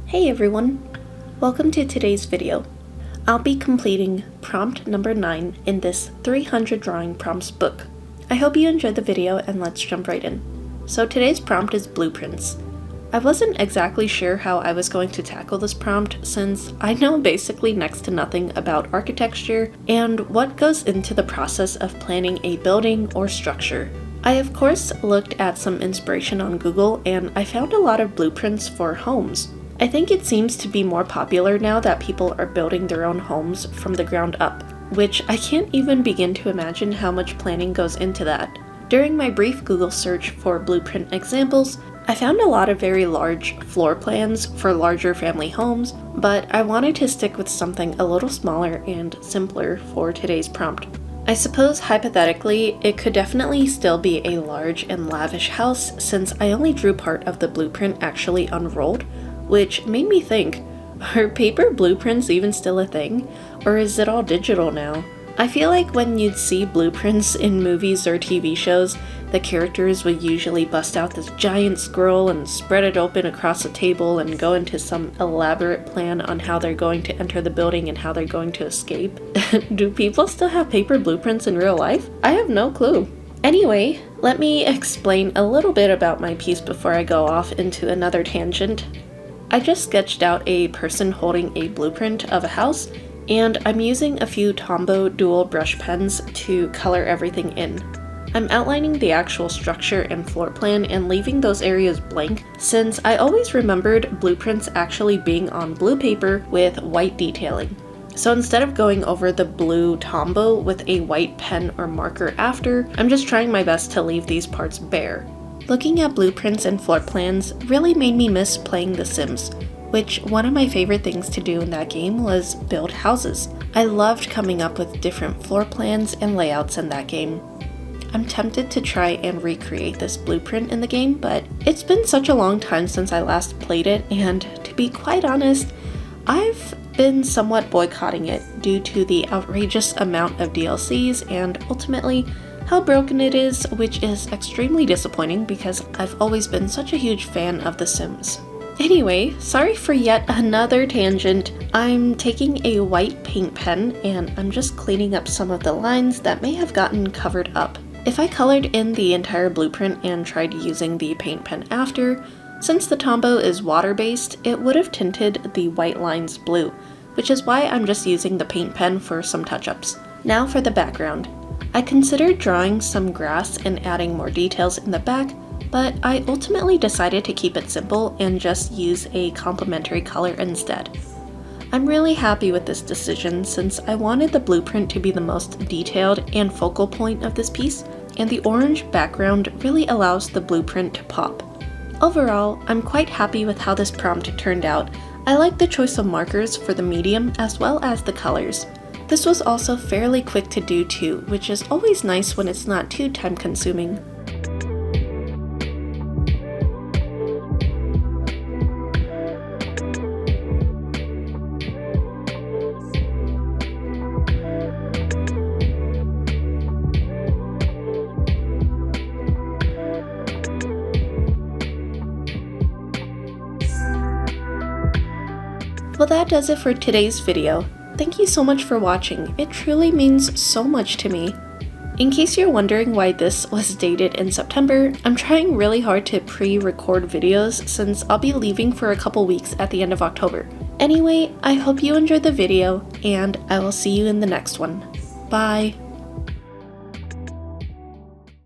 Hey everyone! Welcome to today's video. I'll be completing prompt number 9 in this 300 drawing prompts book. I hope you enjoyed the video and let's jump right in. So today's prompt is blueprints. I wasn't exactly sure how I was going to tackle this prompt since I know basically next to nothing about architecture and what goes into the process of planning a building or structure. I of course looked at some inspiration on Google and I found a lot of blueprints for homes. I think it seems to be more popular now that people are building their own homes from the ground up, which I can't even begin to imagine how much planning goes into that. During my brief Google search for blueprint examples, I found a lot of very large floor plans for larger family homes, but I wanted to stick with something a little smaller and simpler for today's prompt. I suppose hypothetically, it could definitely still be a large and lavish house since I only drew part of the blueprint actually unrolled, which made me think, are paper blueprints even still a thing? Or is it all digital now? I feel like when you'd see blueprints in movies or TV shows, the characters would usually bust out this giant scroll and spread it open across a table and go into some elaborate plan on how they're going to enter the building and how they're going to escape. Do people still have paper blueprints in real life? I have no clue. Anyway, let me explain a little bit about my piece before I go off into another tangent. I just sketched out a person holding a blueprint of a house, and I'm using a few Tombow Dual brush pens to color everything in. I'm outlining the actual structure and floor plan and leaving those areas blank since I always remembered blueprints actually being on blue paper with white detailing. So instead of going over the blue Tombow with a white pen or marker after, I'm just trying my best to leave these parts bare. Looking at blueprints and floor plans really made me miss playing The Sims, which one of my favorite things to do in that game was build houses. I loved coming up with different floor plans and layouts in that game. I'm tempted to try and recreate this blueprint in the game, but it's been such a long time since I last played it, and to be quite honest, I've been somewhat boycotting it due to the outrageous amount of DLCs and ultimately how broken it is, which is extremely disappointing because I've always been such a huge fan of The Sims. Anyway, sorry for yet another tangent. I'm taking a white paint pen and I'm just cleaning up some of the lines that may have gotten covered up. If I colored in the entire blueprint and tried using the paint pen after, since the Tombow is water-based, it would have tinted the white lines blue, which is why I'm just using the paint pen for some touch-ups. Now for the background. I considered drawing some grass and adding more details in the back, but I ultimately decided to keep it simple and just use a complementary color instead. I'm really happy with this decision since I wanted the blueprint to be the most detailed and focal point of this piece, and the orange background really allows the blueprint to pop. Overall, I'm quite happy with how this prompt turned out. I like the choice of markers for the medium as well as the colors. This was also fairly quick to do too, which is always nice when it's not too time consuming. Well, that does it for today's video. Thank you so much for watching, it truly means so much to me. In case you're wondering why this was dated in September, I'm trying really hard to pre-record videos since I'll be leaving for a couple weeks at the end of October. Anyway, I hope you enjoyed the video, and I will see you in the next one. Bye!